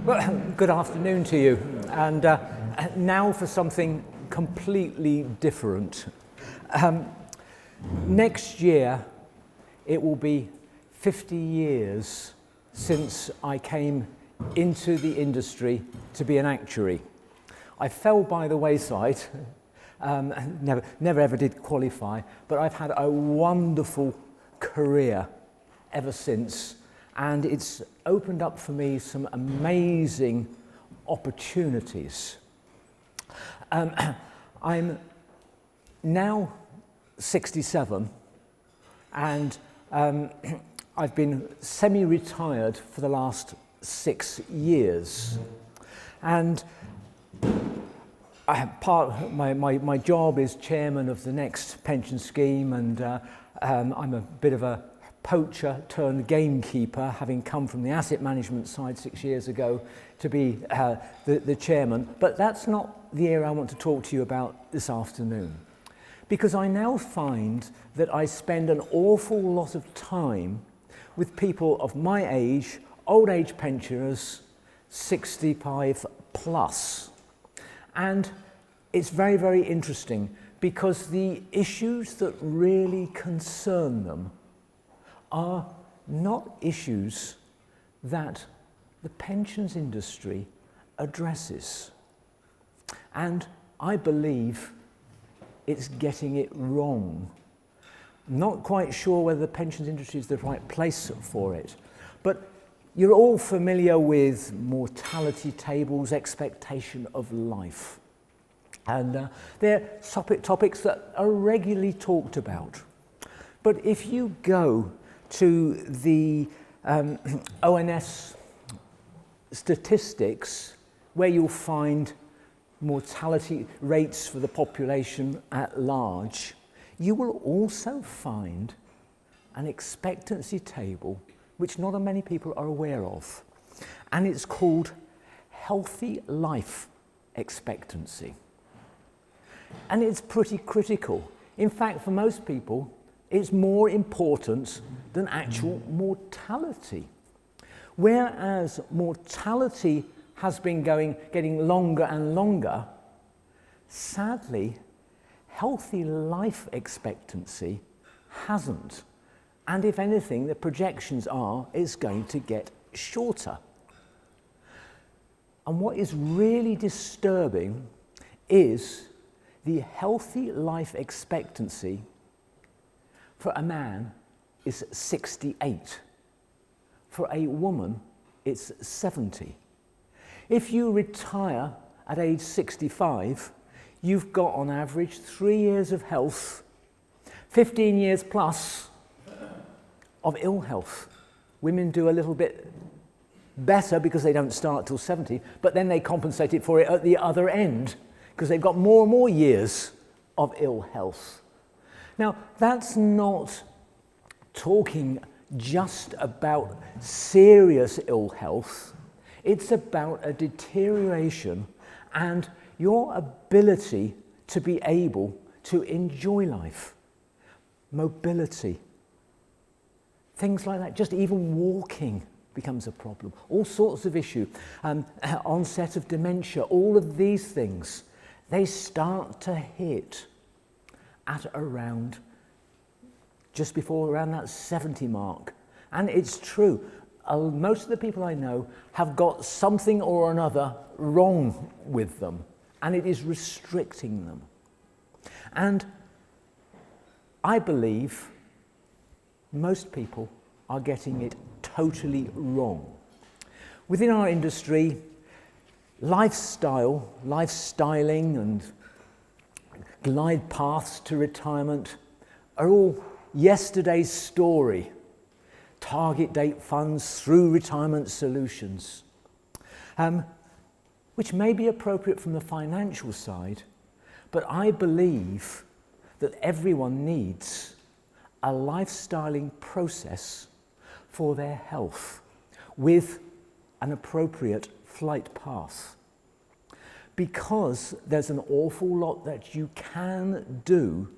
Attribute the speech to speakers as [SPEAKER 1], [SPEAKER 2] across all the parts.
[SPEAKER 1] Well, good afternoon to you. And now for something completely different. Next year, it will be 50 years since I came into the industry to be an actuary. I fell by the wayside, never ever did qualify, but I've had a wonderful career ever since, and it's opened up for me some amazing opportunities. I'm now 67, and I've been semi-retired for the last 6 years. And my job is chairman of the next pension scheme, and I'm a bit of a poacher turned gamekeeper, having come from the asset management side 6 years ago to be the chairman. But that's not the area I want to talk to you about this afternoon, because I now find that I spend an awful lot of time with people of my age, old age pensioners, 65 plus. And it's very, very interesting, because the issues that really concern them are not issues that the pensions industry addresses. And I believe it's getting it wrong. Not quite sure whether the pensions industry is the right place for it, but you're all familiar with mortality tables, expectation of life. And they're topics that are regularly talked about. But if you go to the ONS statistics, where you'll find mortality rates for the population at large, you will also find an expectancy table which not many people are aware of, and it's called healthy life expectancy. And it's pretty critical. In fact, for most people, it's more important than actual mortality. Whereas mortality has been getting longer and longer, sadly, healthy life expectancy hasn't. And if anything, the projections are it's going to get shorter. And what is really disturbing is the healthy life expectancy for a man is 68. For a woman, it's 70. If you retire at age 65, you've got on average 3 years of health, 15 years plus of ill health. Women do a little bit better because they don't start till 70, but then they compensate it for it at the other end because they've got more and more years of ill health. Now, that's not talking just about serious ill health. It's about a deterioration and your ability to be able to enjoy life, mobility, things like that. Just even walking becomes a problem. All sorts of issues, onset of dementia, all of these things, they start to hit at around, just before around that 70 mark. And it's true, most of the people I know have got something or another wrong with them, and it is restricting them. And I believe most people are getting it totally wrong. Within our industry, lifestyling and glide paths to retirement are all yesterday's story. Target date funds through retirement solutions, which may be appropriate from the financial side, but I believe that everyone needs a lifestyling process for their health with an appropriate flight path. Because there's an awful lot that you can do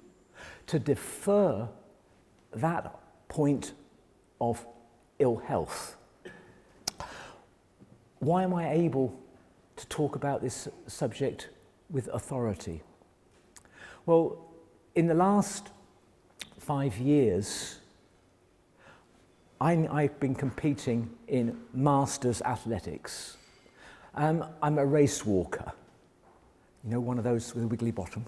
[SPEAKER 1] to defer that point of ill health. why am I able to talk about this subject with authority? Well, in the last 5 years, I've been competing in masters athletics. I'm a race walker, you know, one of those with a wiggly bottom.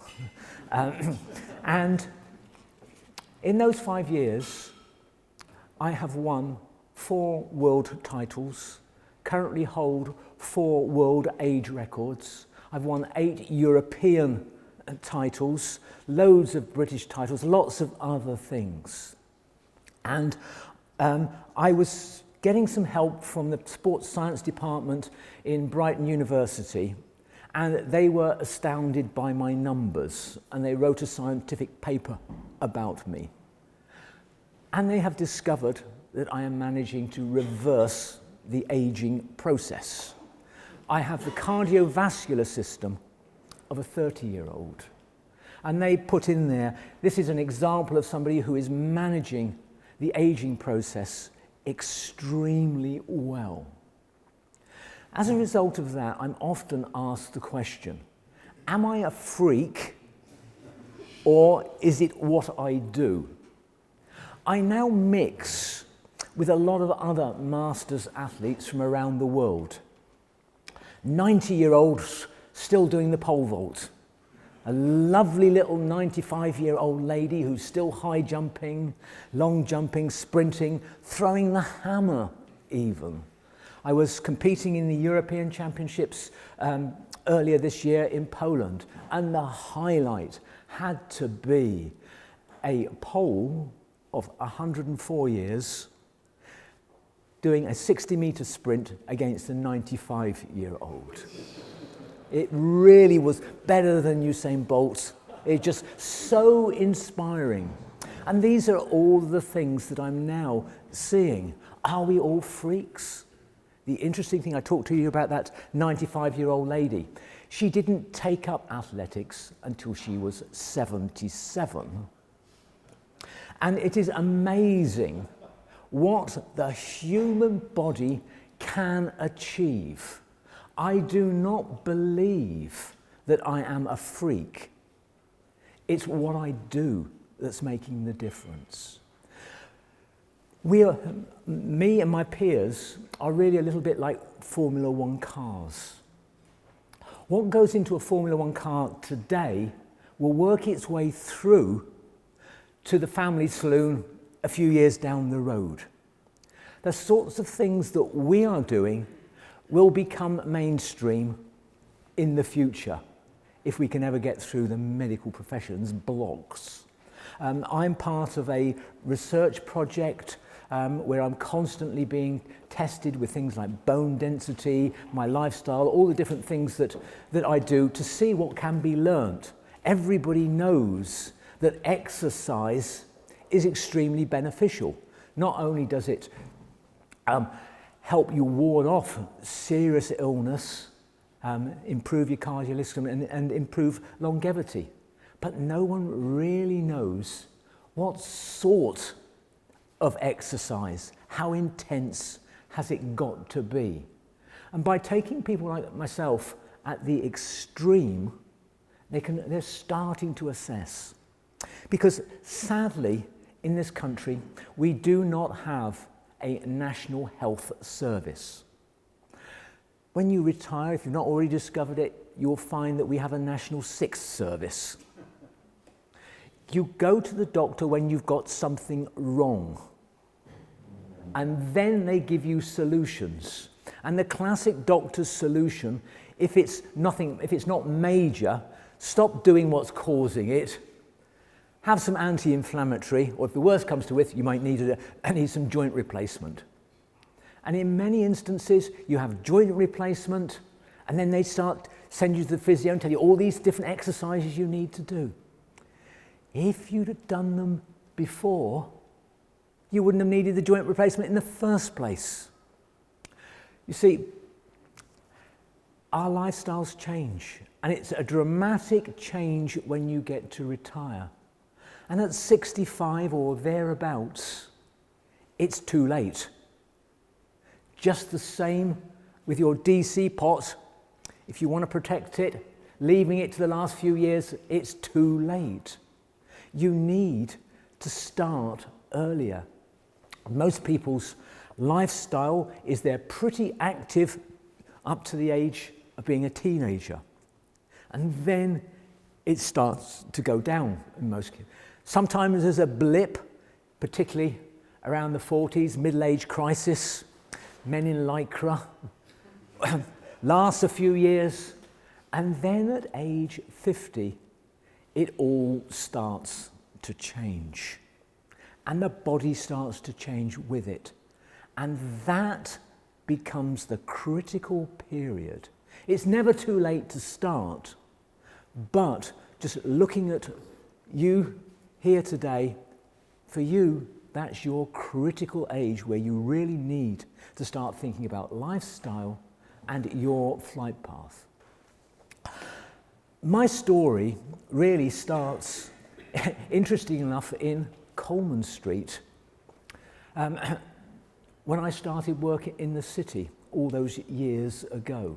[SPEAKER 1] And in those 5 years, I have won 4 world titles, currently hold 4 world age records. I've won 8 European titles, loads of British titles, lots of other things. And I was getting some help from the sports science department in Brighton University, and they were astounded by my numbers, and they wrote a scientific paper about me. And they have discovered that I am managing to reverse the aging process. I have the cardiovascular system of a 30-year-old. And they put in there, this is an example of somebody who is managing the aging process extremely well. As a result of that, I'm often asked the question, am I a freak or is it what I do? I now mix with a lot of other masters athletes from around the world. 90-year-olds still doing the pole vault. A lovely little 95-year-old lady who's still high jumping, long jumping, sprinting, throwing the hammer even. I was competing in the European Championships earlier this year in Poland, and the highlight had to be a Pole of 104 years doing a 60-metre sprint against a 95-year-old. It really was better than Usain Bolt. It's just so inspiring. And these are all the things that I'm now seeing. Are we all freaks? The interesting thing, I talked to you about that 95-year-old lady. She didn't take up athletics until she was 77. And it is amazing what the human body can achieve. I do not believe that I am a freak. It's what I do that's making the difference. Me and my peers are really a little bit like Formula One cars. What goes into a Formula One car today will work its way through to the family saloon a few years down the road. The sorts of things that we are doing will become mainstream in the future if we can ever get through the medical profession's blocks. I'm part of a research project where I'm constantly being tested with things like bone density, my lifestyle, all the different things that I do to see what can be learnt. Everybody knows that exercise is extremely beneficial. Not only does it help you ward off serious illness, improve your cardiovascular system and improve longevity, but no one really knows what sort of exercise, how intense has it got to be. And by taking people like myself at the extreme, they're starting to assess. Because sadly, in this country, we do not have a national health service. When you retire, if you've not already discovered it, you'll find that we have a national sixth service. You go to the doctor when you've got something wrong, and then they give you solutions. And the classic doctor's solution, if it's not major, stop doing what's causing it, have some anti-inflammatory, or if the worst comes to it, you might need some joint replacement. And in many instances, you have joint replacement, and then they send you to the physio and tell you all these different exercises you need to do. If you'd have done them before, you wouldn't have needed the joint replacement in the first place. You see, our lifestyles change, and it's a dramatic change when you get to retire. And at 65 or thereabouts, it's too late. Just the same with your DC pot, if you want to protect it, leaving it to the last few years, it's too late. You need to start earlier. Most people's lifestyle is they're pretty active up to the age of being a teenager. And then it starts to go down in most cases. Sometimes there's a blip, particularly around the 40s, middle-age crisis, men in lycra, lasts a few years, and then at age 50, it all starts to change. And the body starts to change with it. And that becomes the critical period. It's never too late to start, but just looking at you here today, for you, that's your critical age where you really need to start thinking about lifestyle and your flight path. My story really starts, interesting enough, in Coleman Street. When I started working in the city all those years ago.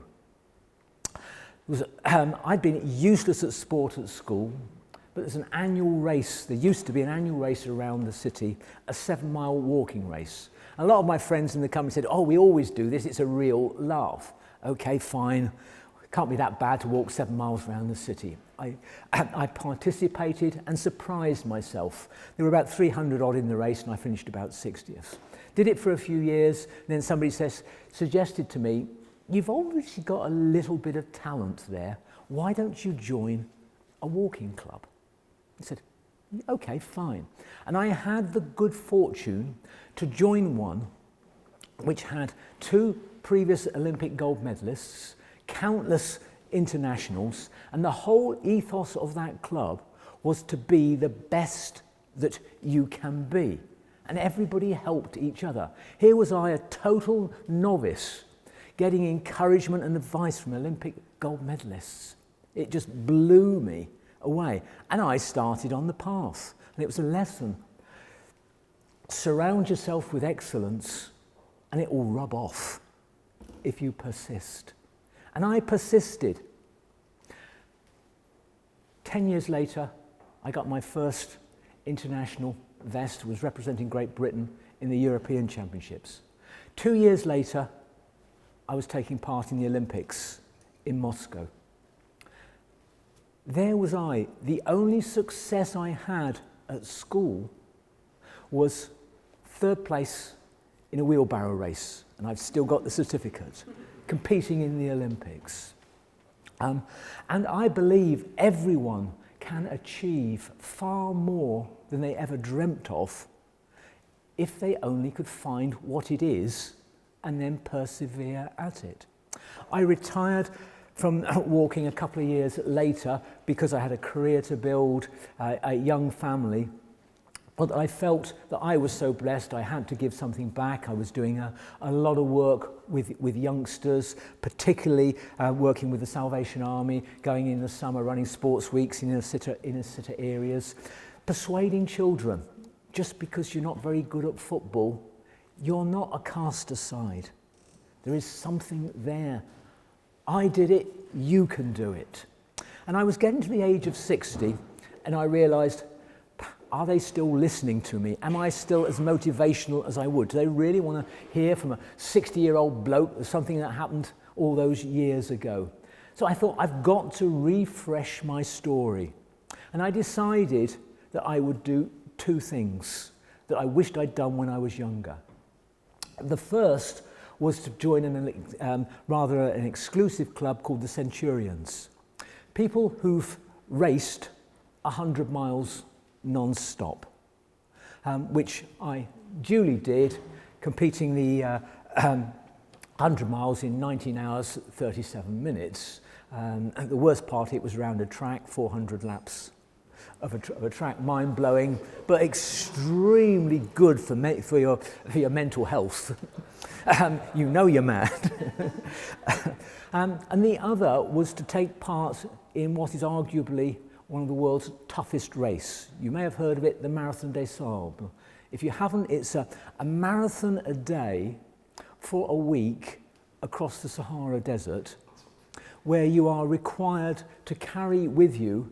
[SPEAKER 1] I'd been useless at sport at school, but there's an annual race, there used to be an annual race around the city, a 7-mile walking race. A lot of my friends in the company said, oh, we always do this, it's a real laugh. Okay, fine, it can't be that bad to walk 7 miles around the city. I participated and surprised myself. There were about 300 odd in the race and I finished about 60th. Did it for a few years, and then somebody suggested to me, you've obviously got a little bit of talent there, why don't you join a walking club? I said, okay, fine. And I had the good fortune to join one which had 2 previous Olympic gold medalists, countless internationals, and the whole ethos of that club was to be the best that you can be. And everybody helped each other. Here was I, a total novice, getting encouragement and advice from Olympic gold medalists. It just blew me away. And I started on the path. And it was a lesson. Surround yourself with excellence and it will rub off if you persist. And I persisted. 10 years later, I got my first international vest, was representing Great Britain in the European Championships. 2 years later, I was taking part in the Olympics in Moscow. There was I. The only success I had at school was 3rd place in a wheelbarrow race, and I've still got the certificate, competing in the Olympics. And I believe everyone can achieve far more than they ever dreamt of if they only could find what it is and then persevere at it. I retired from walking a couple of years later because I had a career to build, a young family, but I felt that I was so blessed I had to give something back. I was doing a lot of work with youngsters, particularly working with the Salvation Army, going in the summer, running sports weeks in inner city areas, persuading children, just because you're not very good at football, you're not a cast aside. There is something there. I did it, you can do it. And I was getting to the age of 60 and I realised, are they still listening to me? Am I still as motivational as I would? Do they really want to hear from a 60-year-old bloke something that happened all those years ago? So I thought, I've got to refresh my story. And I decided that I would do 2 things that I wished I'd done when I was younger. The first was to join an exclusive club called the Centurions. People who've raced 100 miles non-stop, which I duly did, competing the 100 miles in 19 hours, 37 minutes. And the worst part, it was round a track, 400 laps of a track, mind-blowing, but extremely good for your mental health. You know you're mad. And the other was to take part in what is arguably one of the world's toughest race. You may have heard of it, the Marathon des Sables. If you haven't, it's a marathon a day for a week across the Sahara Desert, where you are required to carry with you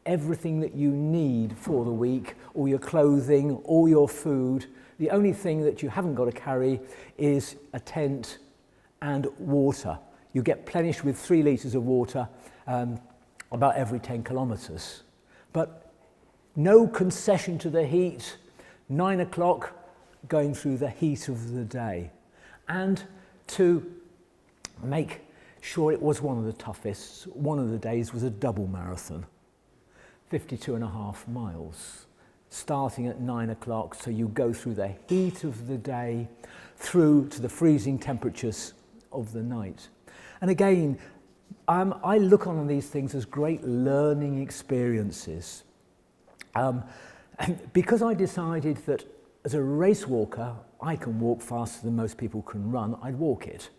[SPEAKER 1] everything that you need for the week, all your clothing, all your food. The only thing that you haven't got to carry is a tent and water. You get plenished with 3 litres of water about every 10 kilometres. But no concession to the heat, 9 o'clock, going through the heat of the day. And to make sure it was one of the toughest, one of the days was a double marathon, 52.5 miles, starting at 9 o'clock, so you go through the heat of the day through to the freezing temperatures of the night. And again, I look on these things as great learning experiences. And because I decided that as a race walker, I can walk faster than most people can run, I'd walk it.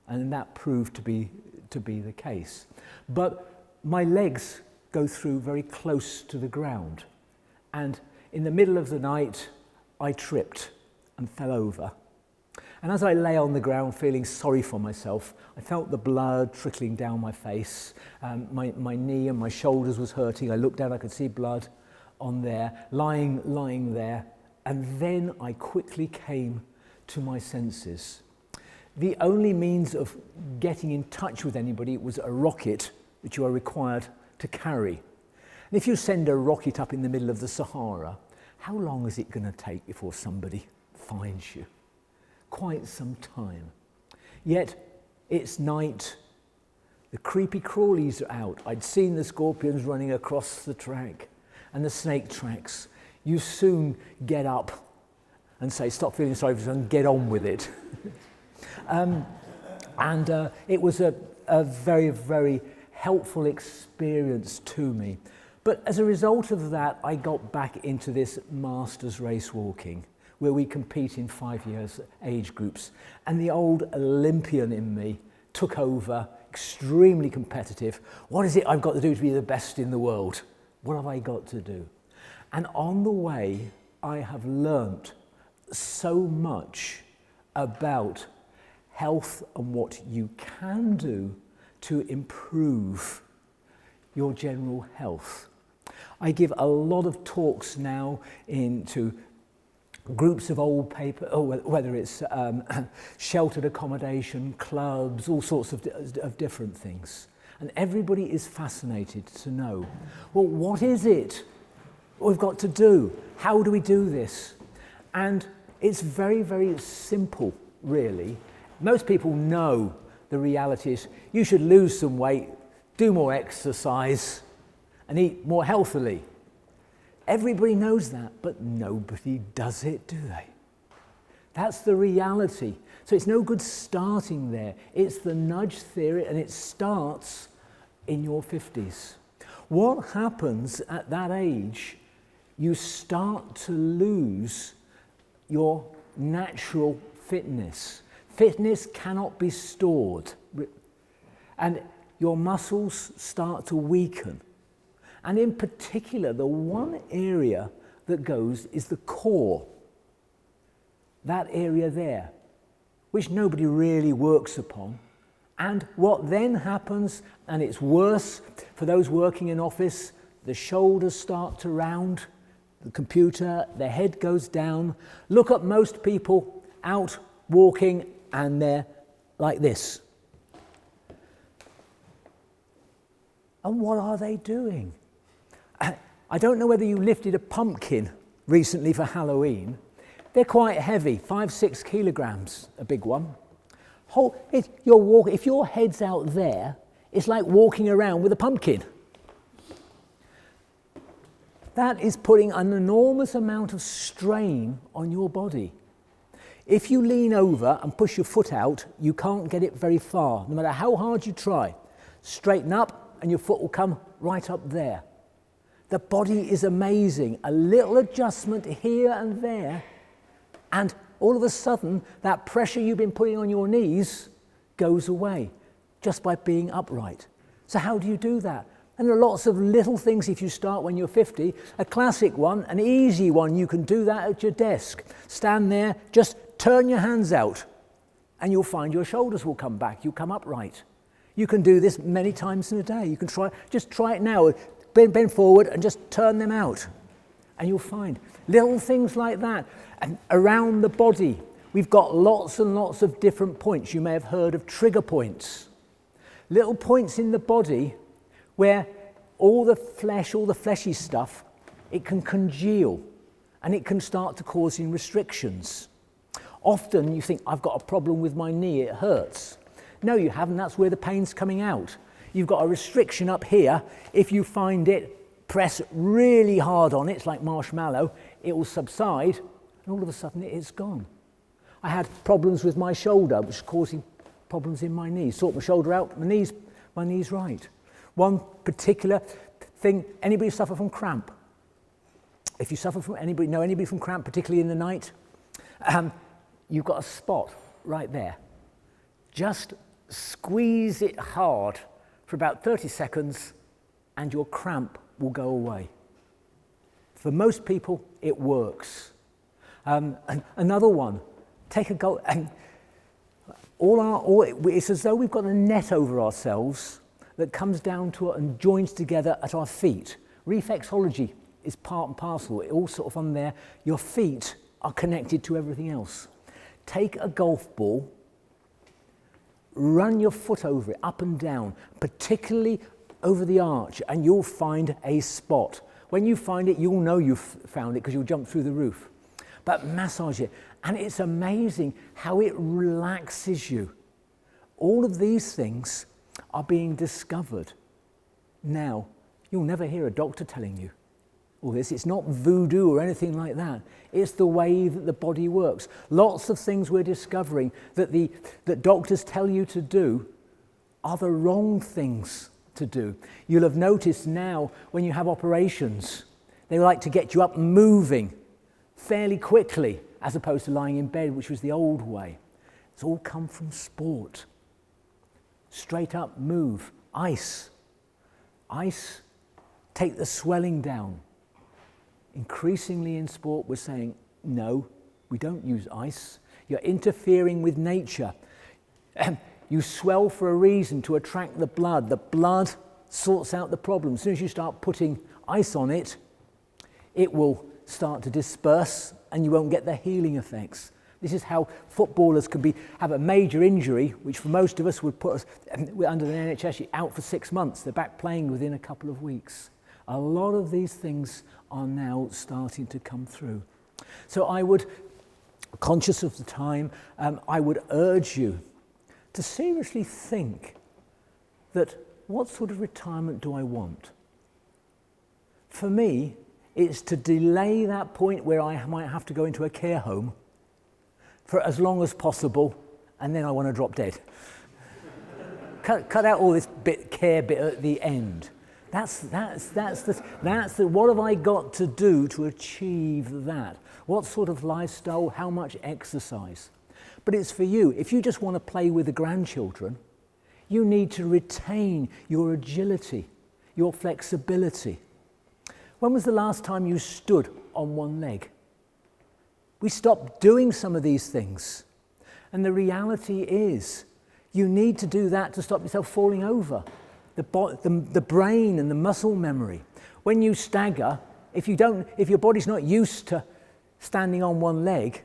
[SPEAKER 1] And that proved to be the case. But my legs go through very close to the ground. And in the middle of the night, I tripped and fell over. And as I lay on the ground feeling sorry for myself, I felt the blood trickling down my face. My knee and my shoulders was hurting. I looked down, I could see blood on there, lying there. And then I quickly came to my senses. The only means of getting in touch with anybody was a rocket that you are required to carry. And if you send a rocket up in the middle of the Sahara, how long is it going to take before somebody finds you? Quite some time. Yet it's night, the creepy crawlies are out. I'd seen the scorpions running across the track and the snake tracks. You soon get up and say, stop feeling sorry for yourself and get on with it. It was a very, very helpful experience to me. But as a result of that, I got back into this masters race walking, where we compete in 5 years age groups. And the old Olympian in me took over, extremely competitive. What is it I've got to do to be the best in the world? What have I got to do? And on the way, I have learnt so much about health and what you can do to improve your general health. I give a lot of talks now into groups of old people, whether it's sheltered accommodation, clubs, all sorts of different things. And everybody is fascinated to know, well, what is it we've got to do? How do we do this? And it's very, very simple, really. Most people know the reality is you should lose some weight, do more exercise, and eat more healthily. Everybody knows that, but nobody does it, do they? That's the reality. So it's no good starting there. It's the nudge theory, and it starts in your 50s. What happens at that age? You start to lose your natural fitness. Fitness cannot be stored, and your muscles start to weaken. And in particular, the one area that goes is the core. That area there, which nobody really works upon. And what then happens, and it's worse for those working in office, the shoulders start to round, the computer, their head goes down. Look at most people out walking and they're like this. And what are they doing? I don't know whether you lifted a pumpkin recently for Halloween. They're quite heavy, 5-6 kilograms, a big one. If your head's out there, it's like walking around with a pumpkin. That is putting an enormous amount of strain on your body. If you lean over and push your foot out, you can't get it very far, no matter how hard you try. Straighten up and your foot will come right up there. The body is amazing. A little adjustment here and there, and all of a sudden, that pressure you've been putting on your knees goes away just by being upright. So how do you do that? And there are lots of little things if you start when you're 50. A classic one, an easy one, you can do that at your desk. Stand there, just turn your hands out and you'll find your shoulders will come back, you'll come upright. You can do this many times in a day. You can just try it now. Bend forward and just turn them out. And you'll find little things like that. And around the body, we've got lots and lots of different points. You may have heard of trigger points. Little points in the body where all the flesh, all the fleshy stuff, it can congeal and it can start to cause restrictions. Often you think, I've got a problem with my knee, it hurts. No, you haven't, that's where the pain's coming out. You've got a restriction up here. If you find it, press really hard on it, it's like marshmallow, it will subside, and all of a sudden it's gone. I had problems with my shoulder, which is causing problems in my knees. Sort my shoulder out, my knee's right. One particular thing, anybody suffer from cramp? If you suffer from anybody from cramp, particularly in the night, you've got a spot right there. Just squeeze it hard for about 30 seconds and your cramp will go away. For most people, it works. And another one, take a go. It's as though we've got a net over ourselves that comes down to it and joins together at our feet. Reflexology is part and parcel. It all sort of on there. Your feet are connected to everything else. Take a golf ball, run your foot over it, up and down, particularly over the arch, and you'll find a spot. When you find it, you'll know you've found it because you'll jump through the roof. But massage it, and it's amazing how it relaxes you. All of these things are being discovered. Now, you'll never hear a doctor telling you all this. It's not voodoo or anything like that. It's the way that the body works. Lots of things we're discovering that doctors tell you to do are the wrong things to do. You'll have noticed now when you have operations, they like to get you up and moving fairly quickly as opposed to lying in bed, which was the old way. It's all come from sport. Straight up, move. Ice. Ice, take the swelling down. Increasingly in sport, we're saying, no, we don't use ice. You're interfering with nature. You swell for a reason, to attract the blood. The blood sorts out the problem. As soon as you start putting ice on it, it will start to disperse and you won't get the healing effects. This is how footballers can have a major injury, which for most of us would put us, under the NHS, out for 6 months. They're back playing within a couple of weeks. A lot of these things are now starting to come through. So I would, conscious of the time, I would urge you to seriously think that what sort of retirement do I want? For me, it's to delay that point where I might have to go into a care home for as long as possible, and then I want to drop dead. cut out all this care bit at the end. That's what have I got to do to achieve that? What sort of lifestyle, how much exercise? But it's for you. If you just want to play with the grandchildren, you need to retain your agility, your flexibility. When was the last time you stood on one leg? We stopped doing some of these things. And the reality is, you need to do that to stop yourself falling over. The brain and the muscle memory. When you stagger, if your body's not used to standing on one leg,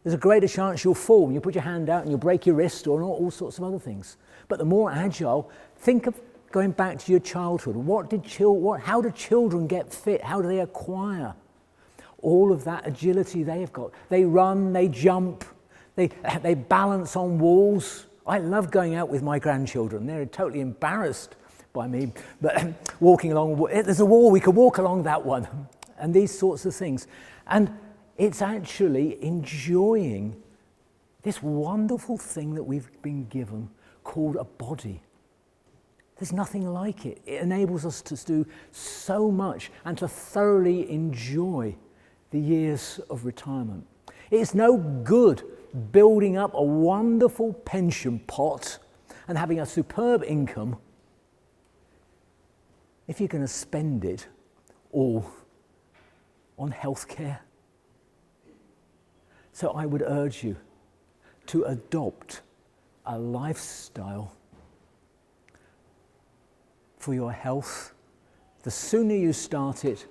[SPEAKER 1] there's a greater chance you'll fall. You put your hand out and you'll break your wrist or all sorts of other things. But the more agile, think of going back to your childhood. How do children get fit? How do they acquire all of that agility they've got? They run, they jump, they balance on walls. I love going out with my grandchildren. They're totally embarrassed by me, but walking along, there's a wall, we could walk along that one, and these sorts of things. And it's actually enjoying this wonderful thing that we've been given called a body. There's nothing like it. It enables us to do so much and to thoroughly enjoy the years of retirement. It's no good building up a wonderful pension pot and having a superb income if you're going to spend it all on healthcare. So I would urge you to adopt a lifestyle for your health. The sooner you start it,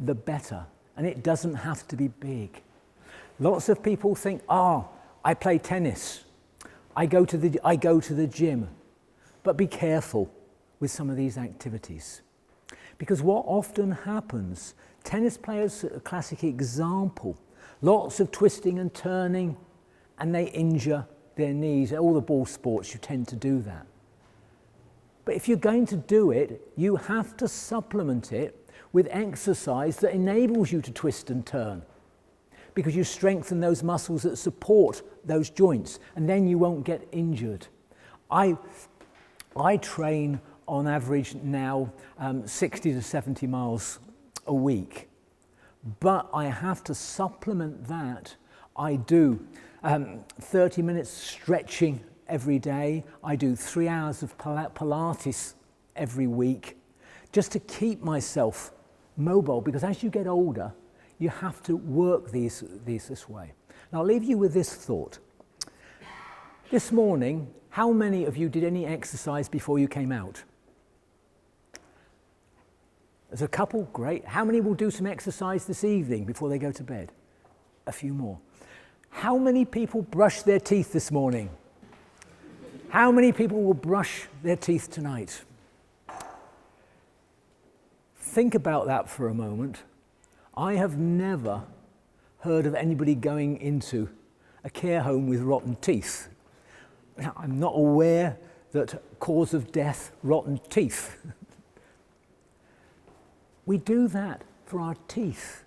[SPEAKER 1] the better. And it doesn't have to be big. Lots of people think, I play tennis. I go to the gym. But be careful with some of these activities. Because what often happens, tennis players are a classic example. Lots of twisting and turning, and they injure their knees. All the ball sports, you tend to do that. But if you're going to do it, you have to supplement it with exercise that enables you to twist and turn, because you strengthen those muscles that support those joints, and then you won't get injured. I train on average now 60 to 70 miles a week, but I have to supplement that. I do 30 minutes stretching every day. I do 3 hours of Pilates every week, just to keep myself mobile, because as you get older, you have to work these this way. Now I'll leave you with this thought. This morning, how many of you did any exercise before you came out? There's a couple, great. How many will do some exercise this evening before they go to bed? A few more. How many people brushed their teeth this morning? How many people will brush their teeth tonight? Think about that for a moment. I have never heard of anybody going into a care home with rotten teeth. I'm not aware that cause of death, rotten teeth. We do that for our teeth.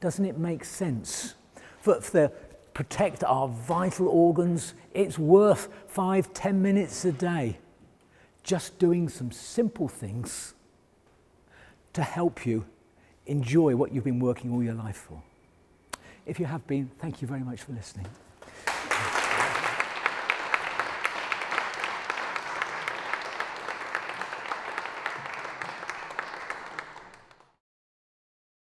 [SPEAKER 1] Doesn't it make sense? For protect our vital organs, it's worth 5-10 minutes a day just doing some simple things to help you enjoy what you've been working all your life for. If you have been, thank you very much for listening.